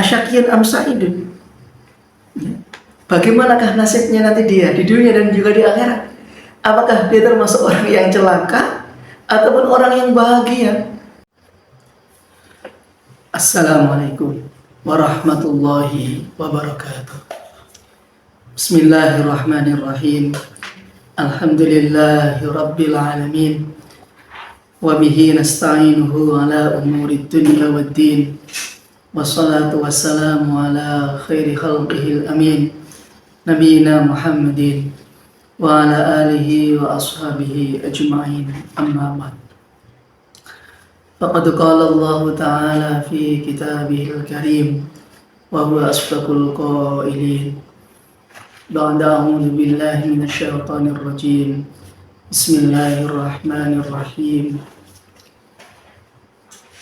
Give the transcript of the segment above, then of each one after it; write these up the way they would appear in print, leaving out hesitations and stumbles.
asyakiyun am sa'idun. Bagaimanakah nasibnya nanti dia di dunia dan juga di akhirat? Apakah dia termasuk orang yang celaka ataupun orang yang bahagia? Assalamualaikum warahmatullahi wabarakatuh. Bismillahirrahmanirrahim. Alhamdulillahi rabbil alamin. Wa bihi nasta'inuhu ala umuri dunya waddin. Wassalatu wassalamu ala khairi khalqihil amin, nabiyina Muhammadin wa ala alihi wa ashabihi ajma'in, amma ba'd. Faqad qala Allah ta'ala fi kitabihil karim wa huwa asdaqul qailin. Ba'da a'udzu billahi minasy syaithanir rajim. Bismillahirrahmanirrahim.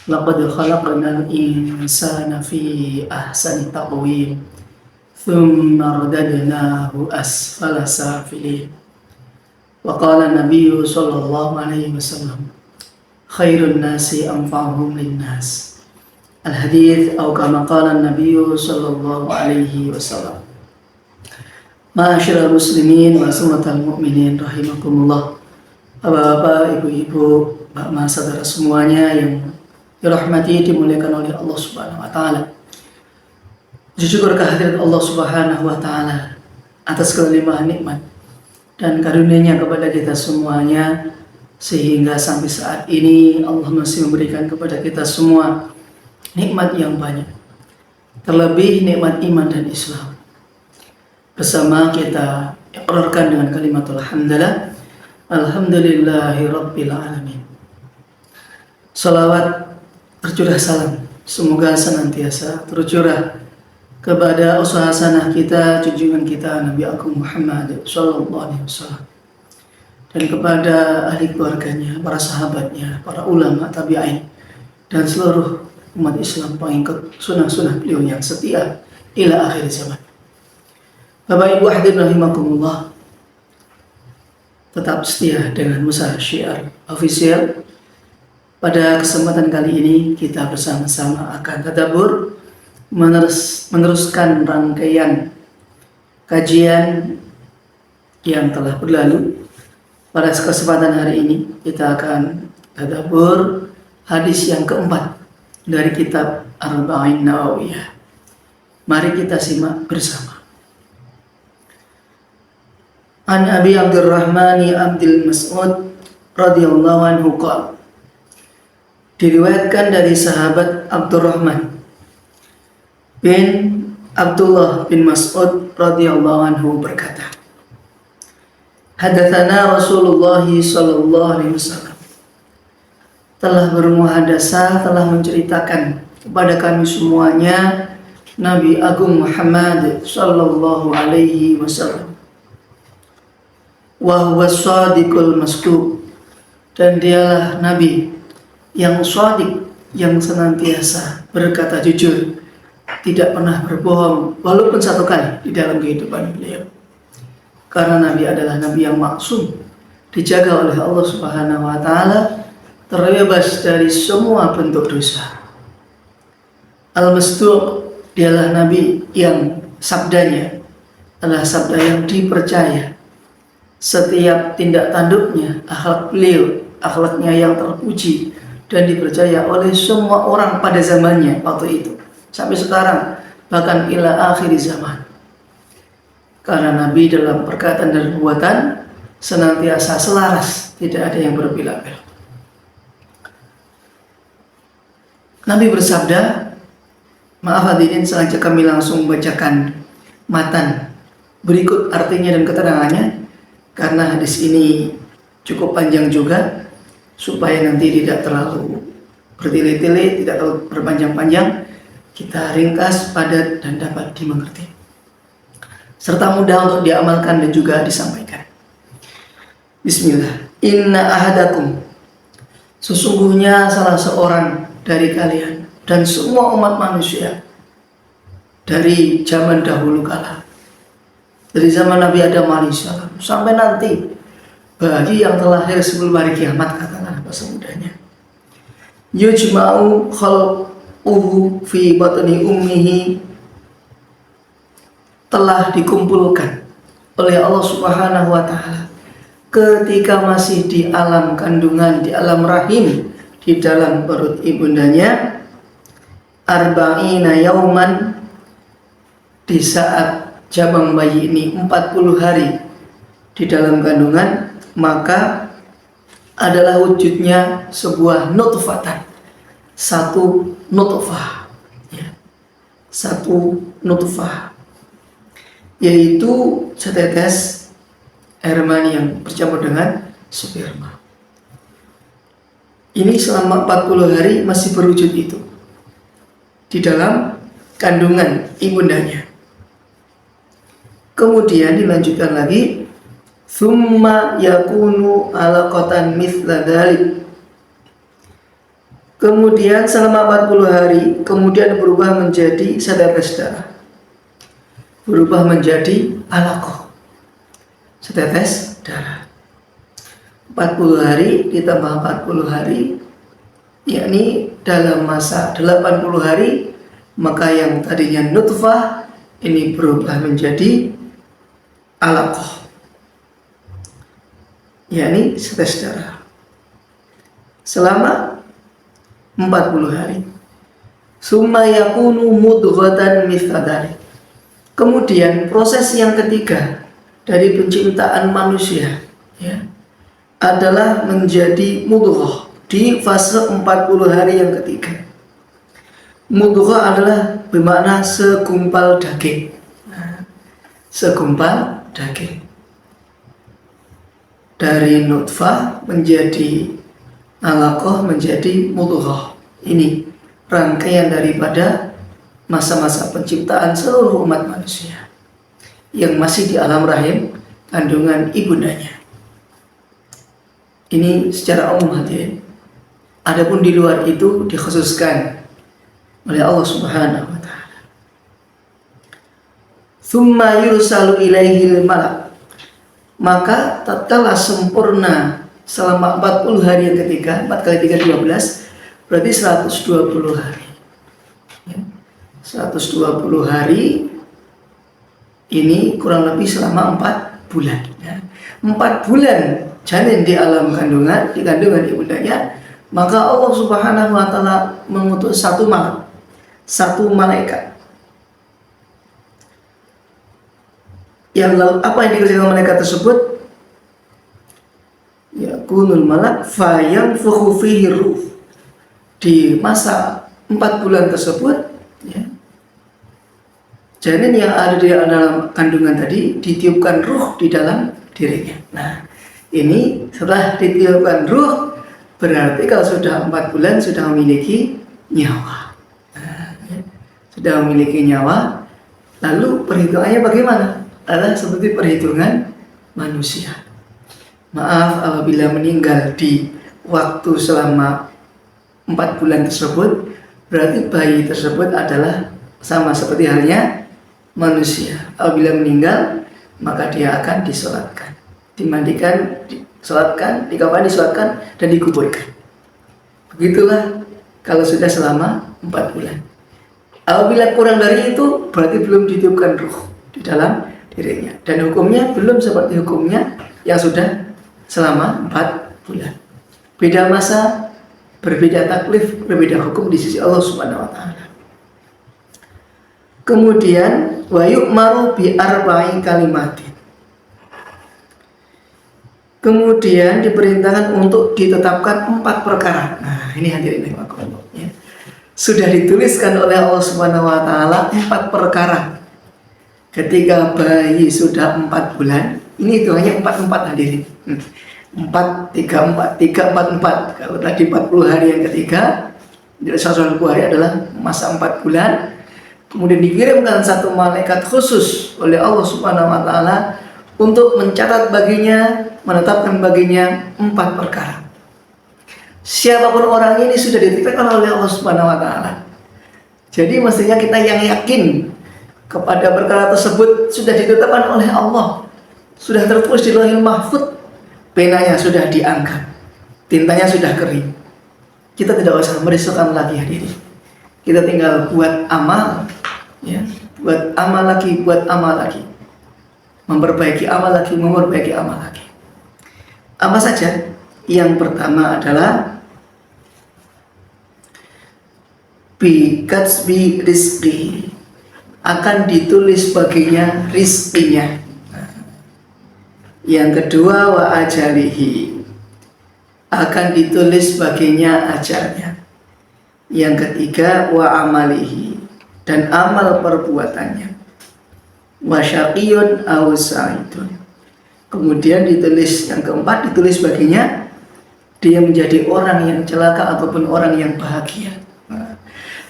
Laqad khalaqnal insana fi ahsani taqwim thumma radadnahu asfala safilin. Wa qala nabiyyu sallallahu alaihi wasallam, khairun nasi anfa'uhum linnas. Al-hadits atau kama qala nabiyyu sallallahu alaihi wasallam. Ma'asyiral muslimin wa sunnatal mu'minin rahimakumullah. Bapak-bapak, ibu-ibu, Mbak-mbak, saudara semuanya yang dirahmati, dimuliakan oleh Allah Subhanahu wa taala. Syukur kehadirat Allah Subhanahu wa taala atas kelimpahan nikmat dan karunia-Nya kepada kita semuanya, sehingga sampai saat ini Allah masih memberikan kepada kita semua nikmat yang banyak. Terlebih nikmat iman dan Islam. Bersama kita iqrarkan dengan kalimatul hamdalah, alhamdulillahi rabbil alamin. Salawat tercurah salam semoga senantiasa tercurah kepada uswah hasanah kita, junjungan kita Nabi Agung Muhammad sallallahu alaihi wasallam, dan kepada ahli keluarganya, para sahabatnya, para ulama tabi'in, dan seluruh umat Islam pengikut sunnah-sunnah beliau yang setia ila akhir zaman. Bapak Ibu hadirin rahimakumullah, tetap setia dengan Musa Syiar Official. Pada kesempatan kali ini kita bersama-sama akan tadabbur meneruskan rangkaian kajian yang telah berlalu. Pada kesempatan hari ini kita akan tadabbur hadis yang keempat dari kitab Arba'in Nawawiyah. Mari kita simak bersama. An Abi Abdurrahman Abdul Mas'ud radhiyallahu anhu qala. Diriwayatkan dari sahabat Abdurrahman bin Abdullah bin Mas'ud radhiyallahu anhu berkata, hadatsana Rasulullah sallallahu alaihi wasallam, telah bermuhadasah, telah menceritakan kepada kami semuanya Nabi Agung Muhammad sallallahu alaihi wasallam. Wa huwa shadiqul masduq, dan dialah Nabi yang shadiq, yang senantiasa berkata jujur, tidak pernah berbohong walaupun satu kali di dalam kehidupan beliau. Karena Nabi adalah Nabi yang maksum, dijaga oleh Allah Subhanahu wa taala, terbebas dari semua bentuk dosa. Al-Masduq, dialah Nabi yang sabdanya adalah sabda yang dipercaya. Setiap tindak tanduknya, akhlak beliau, akhlaknya yang terpuji dan dipercaya oleh semua orang pada zamannya waktu itu sampai sekarang, bahkan ila akhir zaman. Karena Nabi dalam perkataan dan perbuatan senantiasa selaras, tidak ada yang berbeda-beda. Nabi bersabda, maaf hadirin, selanjutnya kami langsung membacakan matan berikut artinya dan keterangannya, karena hadis ini cukup panjang juga, supaya nanti tidak terlalu bertele-tele, tidak terlalu berpanjang-panjang, kita ringkas, padat, dan dapat dimengerti, serta mudah untuk diamalkan dan juga disampaikan. Bismillah. Inna ahadakum, sesungguhnya salah seorang dari kalian dan semua umat manusia dari zaman dahulu kala, dari zaman Nabi Adam alaihissalam sampai nanti bagi yang telah lahir sebelum hari kiamat, katakanlah bahasa mudahnya, yujma'u fi batni ummihi telah dikumpulkan oleh Allah Subhanahu wa taala ketika masih di alam kandungan, di alam rahim, di dalam perut ibundanya, arba'ina yauman, di saat jabang bayi ini 40 hari di dalam kandungan, maka adalah wujudnya sebuah nutfatan, satu nutfah, ya. Satu nutfah, yaitu setetes air mani yang bercampur dengan sperma. Ini selama 40 hari masih berwujud itu di dalam kandungan ibundanya. Kemudian dilanjutkan lagi, summa yakunu alaqatan mithla dzalik. Kemudian selama 40 hari kemudian berubah menjadi setetes darah, berubah menjadi alaqah, setetes darah. 40 hari ditambah 40 hari, yakni dalam masa 80 hari, maka yang tadinya nutfah ini berubah menjadi alaqah, yakni setetes darah selama 40 hari. Summa yakunu mudghatan mithla dzalik. Kemudian proses yang ketiga dari penciptaan manusia, ya, adalah menjadi mudghah di fase 40 hari yang ketiga. Mudghah adalah bermakna segumpal daging. Segumpal daging. Dari nutfah menjadi alaqah menjadi mudghah. Ini rangkaian daripada masa-masa penciptaan seluruh umat manusia yang masih di alam rahim kandungan ibundanya. Ini secara umum, hadirin. Adapun di luar itu dikhususkan oleh Allah Subhanahu wa taala. Tsumma yursalu ilaihil malak. Maka tatkala sempurna selama 40 hari yang ketiga, 4 kali 3 12, berarti 120 hari. Ya. 120 hari ini kurang lebih selama 4 bulan. Ya. 4 bulan janin di alam kandungan, di kandungan ibundanya, maka Allah Subhanahu wa taala mengutus satu malaikat. Yang lalu apa yang dikerjakan malaikat tersebut? Yakunul malak fa yanfukhu fihi ruh. Di masa 4 bulan tersebut, ya, janin yang ada di dalam kandungan tadi ditiupkan ruh di dalam dirinya. Nah, ini setelah ditiupkan ruh, berarti kalau sudah 4 bulan sudah memiliki nyawa. Nah, ya, sudah memiliki nyawa. Lalu perhitungannya bagaimana? Adalah seperti perhitungan manusia. Maaf apabila meninggal di waktu selama 4 bulan tersebut, berarti bayi tersebut adalah sama seperti halnya manusia. Apabila meninggal, maka dia akan disolatkan, dimandikan, disolatkan, dikafani, disolatkan, dan dikuburkan. Begitulah kalau sudah selama 4 bulan. Apabila kurang dari itu, berarti belum ditiupkan ruh di dalam dirinya. Dan hukumnya belum seperti hukumnya yang sudah selama 4 bulan. Beda masa, berbeda taklif, berbeda hukum di sisi Allah Subhanahu wa taala. Kemudian wa yu'maru bi arba'i kalimatin. Kemudian diperintahkan untuk ditetapkan 4 perkara. Nah, ini hadirin yang aku ya. Sudah dituliskan oleh Allah Subhanahu wa taala 4 perkara. Ketika bayi sudah 4 bulan, ini hitungannya 44 hadirin. 4, 3, 4, 3, 4, 4. Kalau tadi 40 hari yang ketiga, 120 hari adalah masa 4 bulan. Kemudian dikirimkan satu malaikat khusus oleh Allah Subhanahu wa taala untuk mencatat baginya, menetapkan baginya 4 perkara. Siapapun orangnya ini sudah ditetapkan oleh Allah Subhanahu wa taala. Jadi mestinya kita yang yakin kepada perkara tersebut sudah ditetapkan oleh Allah. Sudah tertulis di Lauhul Mahfuz, penanya sudah diangkat, tintanya sudah kering. Kita tidak usah merisaukan lagi hadirin. Kita tinggal buat amal, ya, buat amal lagi, buat amal lagi, memperbaiki amal lagi, memperbaiki amal lagi. Apa saja? Yang pertama adalah bi rizki, akan ditulis baginya rizkinya. Yang kedua wa ajalihi, akan ditulis baginya ajalnya. Yang ketiga wa amalihi, dan amal perbuatannya. Wa syaqiyun aw sa'idun, kemudian ditulis yang keempat, ditulis baginya dia menjadi orang yang celaka ataupun orang yang bahagia.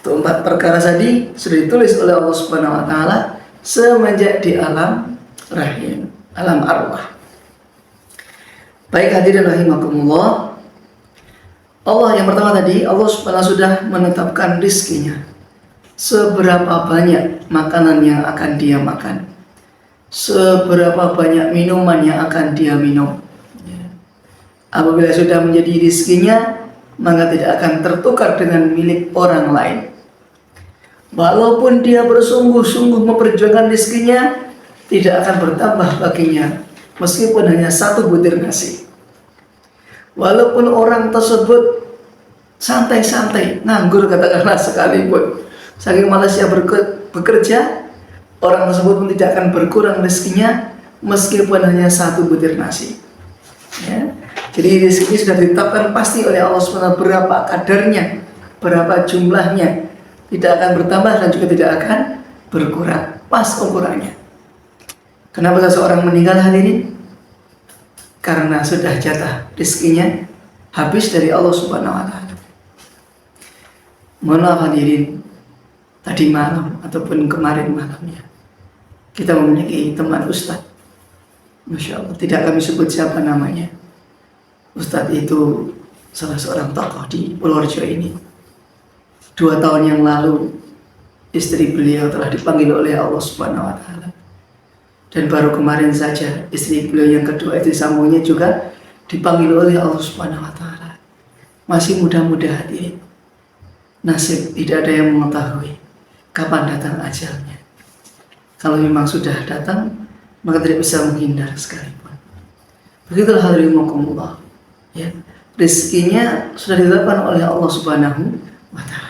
Empat perkara tadi sudah ditulis oleh Allah Subhanahu wa taala semenjak di alam rahim, alam arwah. Baik hadirin rahimakumullah. Allah yang pertama tadi, Allah Subhanahu sudah menetapkan rizkinya. Seberapa banyak makanan yang akan dia makan, seberapa banyak minuman yang akan dia minum. Apabila sudah menjadi rizkinya, maka tidak akan tertukar dengan milik orang lain. Walaupun dia bersungguh-sungguh memperjuangkan rizkinya, tidak akan bertambah baginya, meskipun hanya satu butir nasi. Walaupun orang tersebut santai-santai, nganggur katakanlah sekalipun, saking malasnya bekerja, orang tersebut pun tidak akan berkurang rizkinya, meskipun hanya satu butir nasi. Ya. Jadi rizki sudah ditetapkan pasti oleh Allah SWT, berapa kadarnya, berapa jumlahnya, tidak akan bertambah dan juga tidak akan berkurang, pas ukurannya. Kenapa seseorang meninggal hadirin? Karena sudah jatah rizkinya habis dari Allah Subhanahu wa taala. Mohon maaf hadirin, tadi malam ataupun kemarin malamnya kita memiliki teman ustadz, Masya Allah, tidak kami sebut siapa namanya. Ustadz itu salah seorang tokoh di Purworejo ini. 2 tahun yang lalu istri beliau telah dipanggil oleh Allah Subhanahu wa taala. Dan baru kemarin saja istri beliau yang kedua, istri sambungnya juga dipanggil oleh Allah Subhanahu wa taala. Masih muda-muda hadirin. Nasib tidak ada yang mengetahui kapan datang ajalnya. Kalau memang sudah datang, maka tidak bisa menghindar sekalipun. Begitulah hadirin rahimakumullah. Ya, rizkinya sudah ditetapkan oleh Allah Subhanahu wa taala.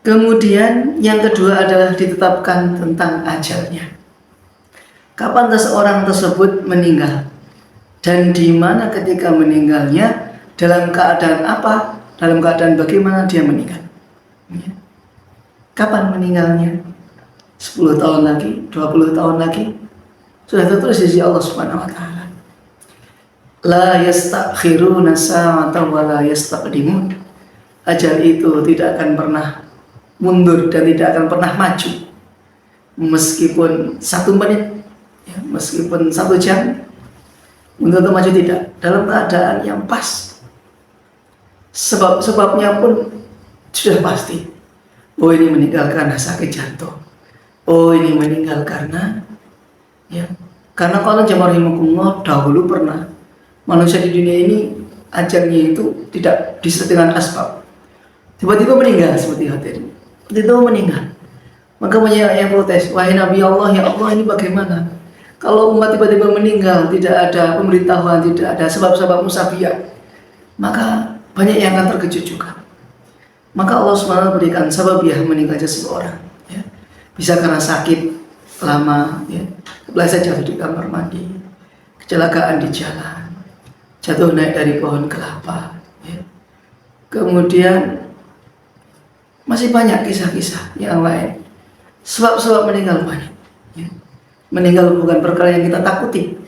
Kemudian yang kedua adalah ditetapkan tentang ajalnya. Kapan seseorang tersebut meninggal dan di mana ketika meninggalnya, dalam keadaan apa, dalam keadaan bagaimana dia meninggal. Ya. Kapan meninggalnya? 10 tahun lagi, 20 tahun lagi, sudah tertulis di sisi Allah Subhanahu wa taala. La yastakhiruna sa'atan wa la yastaqdimun. Ajal itu tidak akan pernah mundur dan tidak akan pernah maju, meskipun 1 menit, ya, meskipun 1 jam, mundur atau maju tidak, dalam keadaan yang pas. Sebabnya pun sudah pasti. Oh, ini meninggal karena sakit jantung. Oh, ini meninggal karena, ya, karena kalau jamaah rahimakumullah, dahulu pernah manusia di dunia ini ajalnya itu tidak disertai dengan asbab. Tiba-tiba meninggal seperti hadirin. Tiba-tiba meninggal. Maka banyak yang protes, wahai Nabi Allah, ya Allah, ini bagaimana? Kalau umat tiba-tiba meninggal, tidak ada pemberitahuan, tidak ada sebab-sebab musabiyah, maka banyak yang akan terkejut juga. Maka Allah SWT berikan sababiah meninggalnya seseorang. Ya. Bisa karena sakit lama, ya, kepleset jatuh di kamar mandi, kecelakaan di jalan, jatuh naik dari pohon kelapa, ya. Kemudian masih banyak kisah-kisah yang lain. Sebab-sebab meninggal banyak. Ya. Meninggal bukan perkara yang kita takuti,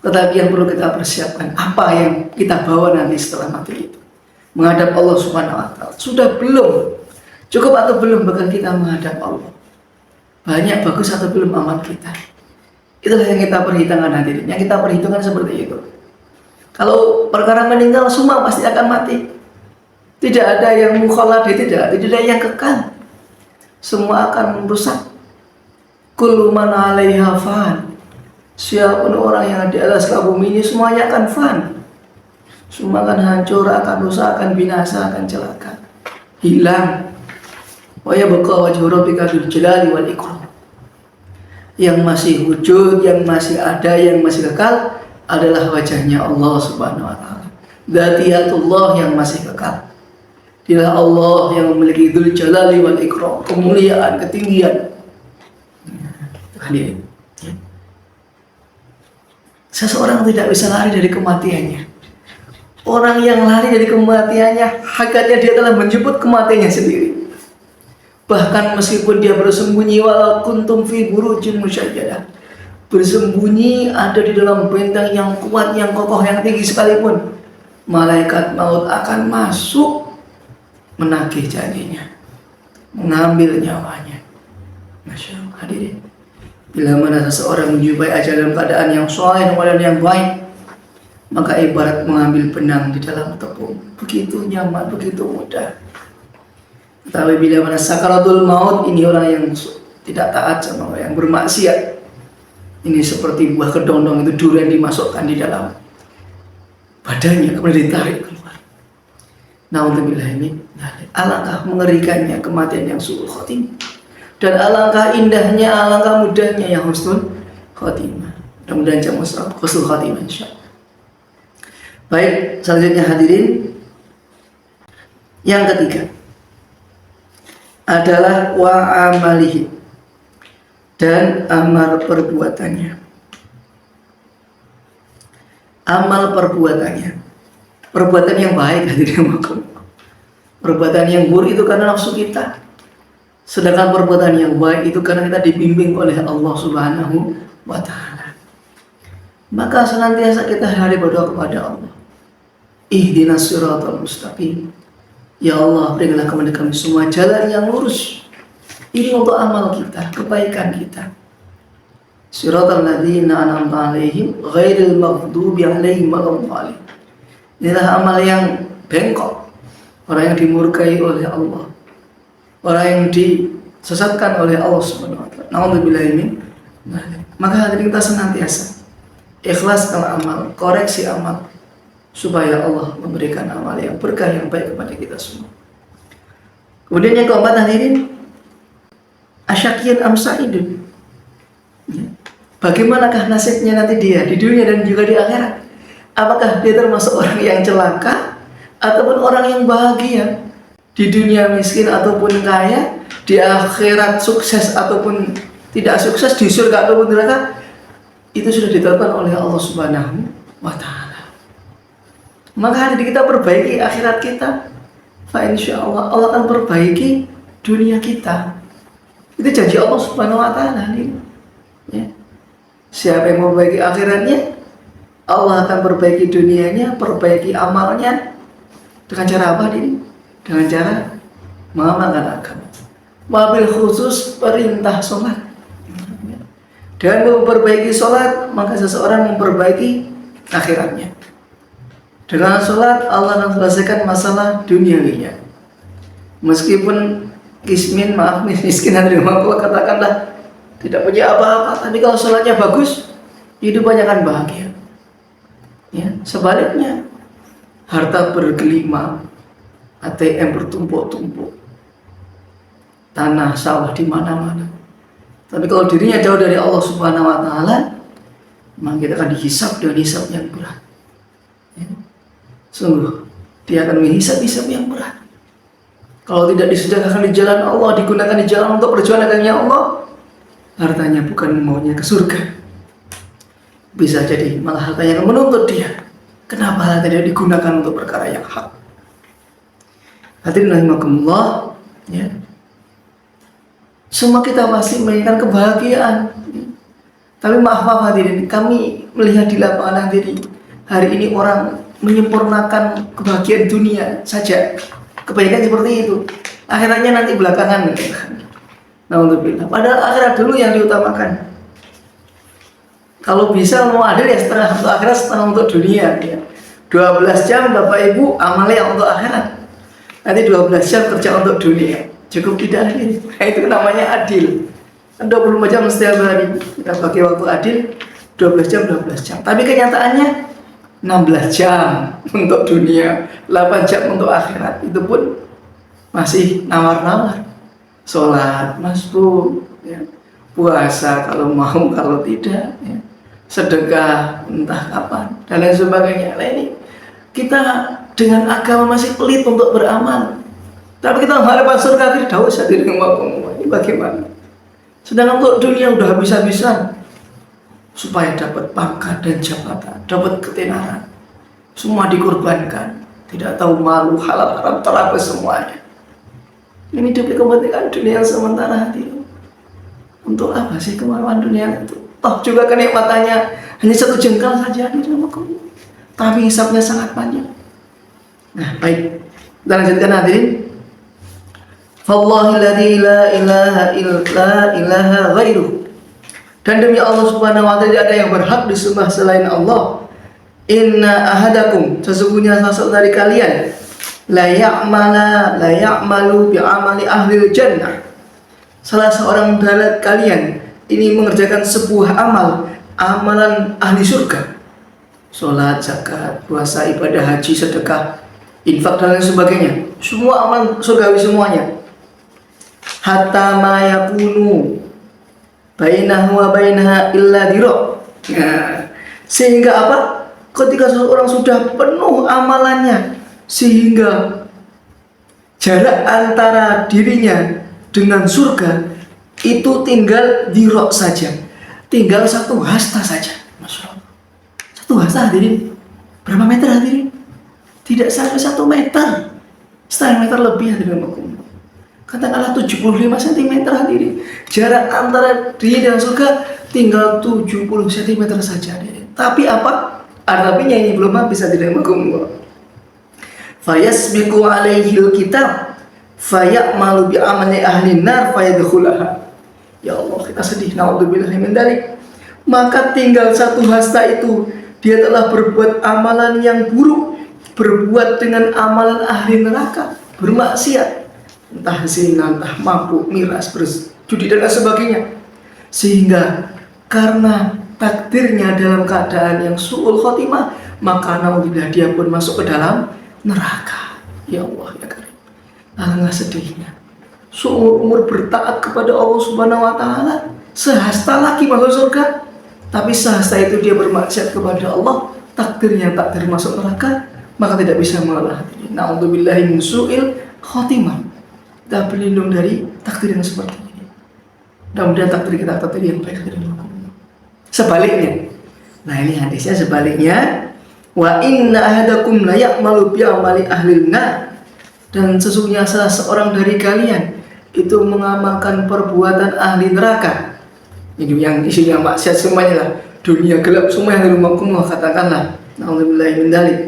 tetapi yang perlu kita persiapkan. Apa yang kita bawa nanti setelah mati itu menghadap Allah Subhanahu wa taala. Sudah belum? Cukup atau belum bahkan kita menghadap Allah? Banyak bagus atau belum amal kita? Itulah yang kita perhitungkan hadirin. Yang kita perhitungkan seperti itu. Kalau perkara meninggal, semua pasti akan mati. Tidak ada yang mukhalad, tidak ada yang kekal. Semua akan rusak. Kullu man 'alaiha fan. Siapapun orang yang di atas bumi ini semuanya akan fan. Semua akan hancur, akan rusak, akan binasa, akan celaka. hilang. Wa yabqa wajhu rabbika dzul jalali wal ikram. Yang masih wujud, yang masih ada, yang masih kekal adalah wajahnya Allah Subhanahu wa taala. Dzatiyatullah yang masih kekal. Dialah Allah yang memiliki dzul jalali wal ikram, kemuliaan, ketinggian. Hadirin. Seseorang tidak bisa lari dari kematiannya. Orang yang lari dari kematiannya, hakikatnya dia telah menjemput kematiannya sendiri. Bahkan meskipun dia bersembunyi walau kuntum fi burujin musyajjadah, bersembunyi ada di dalam benteng yang kuat, yang kokoh, yang tinggi sekalipun, malaikat maut akan masuk menagih janjinya, mengambil nyawanya. Masya Allah, hadirin. Bila mana seseorang menjumpai ajal dalam keadaan yang soleh, keadaan yang baik, maka ibarat mengambil benang di dalam tepung, begitu nyaman, begitu mudah. Tapi bila mana sakaratul maut, ini orang yang tidak taat sama orang yang bermaksiat, ini seperti buah kedondong, itu durian dimasukkan di dalam badannya kemudian ditarik keluar. Na'udzubillah min dzalik. Alangkah mengerikannya kematian yang su'ul khotimah, dan alangkah indahnya, alangkah mudahnya yang husnul khotimah. Mudah-mudahan jamaah husnul khotimah insyaallah. Baik, selanjutnya hadirin, yang ketiga adalah wa amalihi, dan amal perbuatannya. Amal perbuatannya, perbuatan yang baik, hadirin. Perbuatan yang buruk itu karena nafsu kita, sedangkan perbuatan yang baik itu karena kita dibimbing oleh Allah Subhanahu wa ta'ala. Maka senantiasa kita hari berdoa kepada Allah, ihdinas siratal mustaqim. Ya Allah, berikanlah kepada kami semua jalan yang lurus. Ini untuk amal kita, kebaikan kita. Siratal ladzina an'amta 'alaihim ghairil maghdubi 'alaihim waladdallin. Inilah amal yang bengkok, orang yang dimurkai oleh Allah, orang yang disesatkan oleh Allah Subhanahu wa taala. Na'udzubillahi min dzalik. Maka hadirin, kita senantiasa ikhlas dalam amal, koreksi amal, supaya Allah memberikan amal yang berkah, yang baik kepada kita semua. Kemudian yang keempat hadirin, asyaqiyyun am sa'idun. Bagaimanakah nasibnya nanti dia di dunia dan juga di akhirat? Apakah dia termasuk orang yang celaka ataupun orang yang bahagia? Di dunia miskin ataupun kaya, di akhirat sukses ataupun tidak sukses, di surga ataupun neraka, itu sudah ditetapkan oleh Allah Subhanahu wa ta'ala. Maka hari ini kita perbaiki akhirat kita, fa insyaallah Allah akan perbaiki dunia kita. Itu janji Allah Subhanahu wa ta'ala nih. Ya. Siapa yang memperbaiki akhiratnya, Allah akan perbaiki dunianya, perbaiki amalnya. Dengan cara apa ini? Dengan cara mengamalkan agama. Wabil khusus perintah sholat. Dengan memperbaiki sholat, maka seseorang memperbaiki akhiratnya. Dengan sholat Allah akan selesaikan masalah duniawinya. Meskipun miskin hadirin, Allah katakanlah tidak punya apa-apa, tapi kalau sholatnya bagus, hidupannya akan bahagia. Ya, sebaliknya, harta bergelima, ATM bertumpuk-tumpuk, tanah sawah di mana-mana. Tapi kalau dirinya jauh dari Allah Subhanahu wa ta'ala, maka kita akan dihisab dengan hisab yang berat. Ya. Sungguh, dia akan menghisab-hisab yang berat. Kalau tidak disedekahkan di jalan Allah, digunakan di jalan untuk perjuangan agamanya Allah, hartanya bukan maunya ke surga. Bisa jadi malah hartanya akan menuntut dia. Kenapa hartanya digunakan untuk perkara yang hak? Hadirin rahimakumullah, ya. Semua kita pasti menginginkan kebahagiaan. Tapi maaf hadirin, kami melihat di lapangan hadirin, hari ini orang menyempurnakan kebahagiaan dunia saja. Kebanyakan seperti itu. Akhiratnya nanti belakangan. Alhamdulillah. Padahal akhirat dulu yang diutamakan. Kalau bisa mau adil ya setengah untuk akhirat, setengah untuk dunia. Ya. 12 jam Bapak Ibu amalnya untuk akhirat. Nanti 12 jam kerja untuk dunia. Cukup tidak adil. Nah, itu namanya adil. 24 jam setiap hari kita pakai waktu adil, 12 jam 12 jam. Tapi kenyataannya 16 jam untuk dunia, 8 jam untuk akhirat. Itu pun masih nawar-nawar. Sholat Mas Bu, ya. Puasa kalau mau, kalau tidak, ya. Sedekah entah kapan dan lain sebagainya. Nah, ini kita dengan agama masih pelit untuk beramal, tapi kita mengharapkan surga tidak usah direngok. Ini bagaimana? Sedangkan untuk dunia udah habis-habisan supaya dapat pangkat dan jabatan, dapat ketenaran, semua dikorbankan, tidak tahu malu, halal haram terapis semuanya. Ini demi kepentingan dunia yang sementara hati. Untuk apa sih kemauan dunia itu? Toh juga kenikmatannya hanya satu jengkal saja di dalam kubur, tapi hisabnya sangat panjang. Nah, baik, kita lanjutkan hadirin. Fallahilladzi la ilaha illa ilaha ghairuh. Dan demi Allah Subhanahu wa taala tidak ada yang berhak disembah selain Allah. Inna ahadakum, sesungguhnya salah seorang dari kalian, la ya'malu bi amali ahli jannah. Salah seorang dari kalian ini mengerjakan sebuah amalan ahli surga. Salat, zakat, puasa, ibadah haji, sedekah, infak dan lain sebagainya. Semua amalan surgawi semuanya. Hatta ma yakunu bainahu wa bainaha illa dira. Nah, sehingga apa? Ketika seseorang sudah penuh amalannya, sehingga jarak antara dirinya dengan surga itu tinggal dirok saja, tinggal satu hasta saja. Masya Allah, satu hasta hadirin, berapa meter hadirin? Tidak sampai 1 meter, setengah meter lebih hadirin. Katakanlah 75 cm hadirin, jarak antara diri dan surga tinggal 70 cm saja hadirin. Tapi apa? Artinya ini belum habis hadirin. Fayasbiqu alaihil kitab fayamalu bi amali ahli nar fayadkhulaha. Ya Allah, kita sedih, naudzubillahi min dzalik. Maka tinggal satu hasta itu dia telah berbuat amalan yang buruk, berbuat dengan amalan ahli neraka, bermaksiat, entah zina, entah mabuk, miras, berjudi dan lain sebagainya. Sehingga karena takdirnya dalam keadaan yang su'ul khotimah, maka naudzubillah dia pun masuk ke dalam neraka. Ya Allah ya Karim, alangkah sedihnya. Seumur-umur bertaat kepada Allah Subhanahu wa taala, sehasta lagi masuk surga, tapi sehasta itu dia bermaksiat kepada Allah, takdirnya takdir masuk neraka, maka tidak bisa mengolah hatinya. Naudzubillahi min su'il khotimah. Kita berlindung dari takdir yang seperti ini. Mudah-mudahan takdir kita takdir yang baik dari Allah. Sebaliknya, nah ini hadisnya sebaliknya, wa inna ahadakum la ya'malu bi amali ahli nar, dan sesungguhnya salah seorang dari kalian itu mengamalkan perbuatan ahli neraka. Ini yang isinya maksiat semuanya lah, dunia gelap semua yang rumahkum, katakanlah naudzubillahi min dzalik.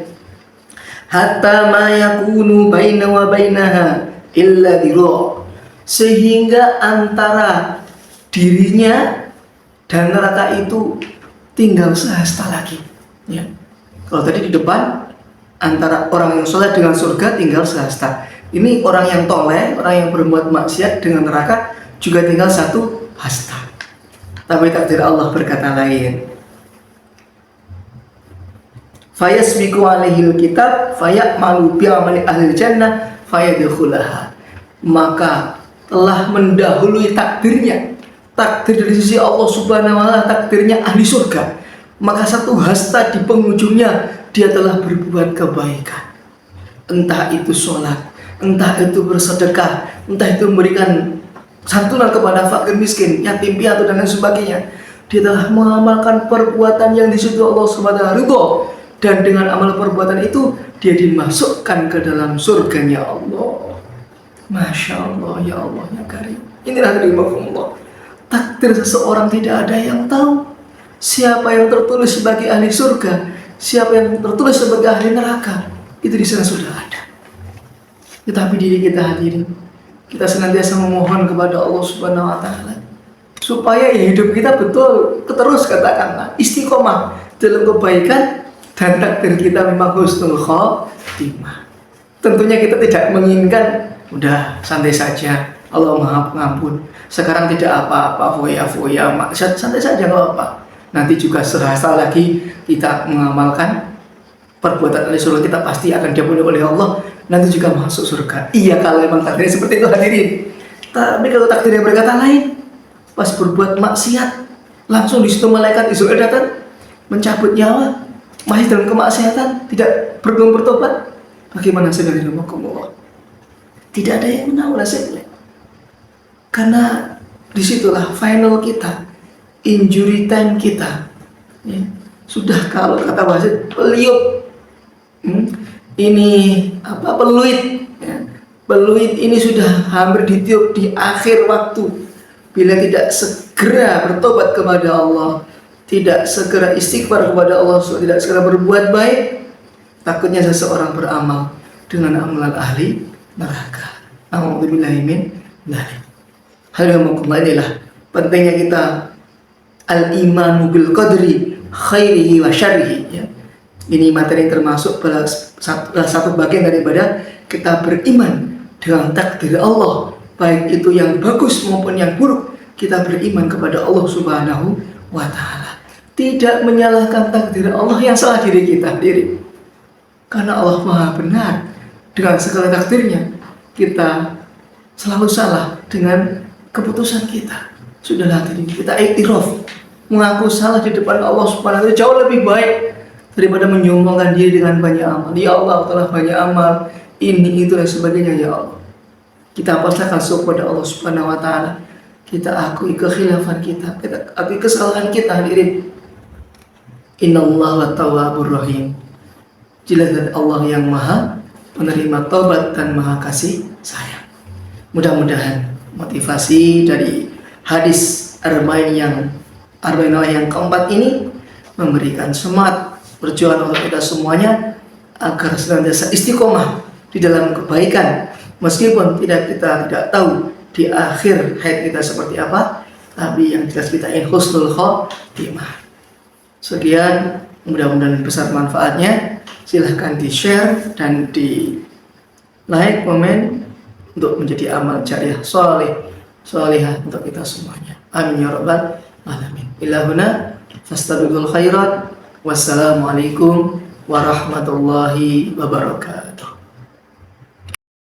Hatta ma yakunu baina wa bainaha illa dira, sehingga antara dirinya dan neraka itu tinggal sehasta lagi. Ya. Kalau tadi di depan antara orang yang soleh dengan surga tinggal sehasta. Ini orang yang toleh, orang yang berbuat maksiat dengan neraka juga tinggal satu hasta. Tapi takdir Allah berkata lain. Fayasbiqu alaihil kitab fayamalu bi amali ahli jannah fayadkhulaha. Maka telah mendahului takdirnya, takdir dari sisi Allah Subhanahu wa taala, takdirnya ahli surga. Maka satu hasta di penghujungnya dia telah berbuat kebaikan, entah itu sholat, entah itu bersedekah, entah itu memberikan santunan kepada fakir miskin, yatim piatu dan lain sebagainya. Dia telah mengamalkan perbuatan yang disuruh Allah Subhanahu wa taala, dan dengan amal perbuatan itu dia dimasukkan ke dalam surganya Allah. Masya Allah, ya Allah ya Karim. Inilah rahimahumullah, takdir seseorang tidak ada yang tahu. Siapa yang tertulis sebagai ahli surga, siapa yang tertulis sebagai ahli neraka, itu di sana sudah ada. Tetapi diri kita hadirin, kita senantiasa memohon kepada Allah Subhanahu wa taala supaya ya hidup kita betul terus, katakanlah istiqomah dalam kebaikan, dan takdir kita memang husnul khotimah. Tentunya kita tidak menginginkan udah santai saja, Allah Maha Pengampun, sekarang tidak apa-apa, foya-foya, maksiat santai saja, nggak apa-apa. Nanti juga serasa lagi kita mengamalkan perbuatan ahli surga, kita pasti akan diampuni oleh Allah nanti juga masuk surga. Iya kalau memang takdirnya seperti itu hadirin. Tapi kalau takdirnya berkata lain, pas berbuat maksiat, langsung di situ malaikat Israel datang mencabut nyawa, masih dalam kemaksiatan, tidak bertobat. Bagaimana sebenarnya Allah? Tidak ada yang tahu nasibnya. Karena disitulah final kita, injury time kita. Ya. Sudah kalau kata bahasa peliup, ini peluit. Ya. Peluit ini sudah hampir ditiup di akhir waktu. Bila tidak segera bertobat kepada Allah, tidak segera istighfar kepada Allah, tidak segera berbuat baik, takutnya seseorang beramal dengan amalan ahli neraka. A'udzubillahi min dzalik. Alhamdulillah, inilah pentingnya kita al-imanu bil qadri khairihi wa syarrihi, ya. Ini materi yang termasuk satu bagian daripada kita beriman dengan takdir Allah, baik itu yang bagus maupun yang buruk. Kita beriman kepada Allah Subhanahu wa ta'ala, tidak menyalahkan takdir Allah yang salah diri kita sendiri, karena Allah Maha benar dengan segala takdirnya. Kita selalu salah dengan keputusan kita. Sudahlah, kita iktiraf, mengaku salah di depan Allah Subhanahu wa ta'ala jauh lebih baik daripada menyombongkan diri dengan banyak amal. Ya Allah, telah banyak amal, ini itu dan sebagainya. Ya Allah, kita pasrahkan kepada Allah Subhanahu wa ta'ala. Kita akui kekhilafan kita akui kesalahan kita hadirin. Innallaha tawwabur rahim. Jelas Allah yang maha penerima taubat dan maha kasih sayang. Mudah-mudahan motivasi dari hadis Arba'in yang keempat ini memberikan semangat perjuangan untuk kita semuanya agar senantiasa istiqomah di dalam kebaikan, meskipun kita tidak tahu di akhir hayat kita seperti apa, tapi yang jelas kita ingin husnul khotimah. Sekian, mudah-mudahan besar manfaatnya. Silahkan di share dan di like, komen untuk menjadi amal jariah solehah untuk kita semuanya. Amin ya rabbal alamin. Ilahuna fastabiqul khairat. Wassalamualaikum warahmatullahi wabarakatuh.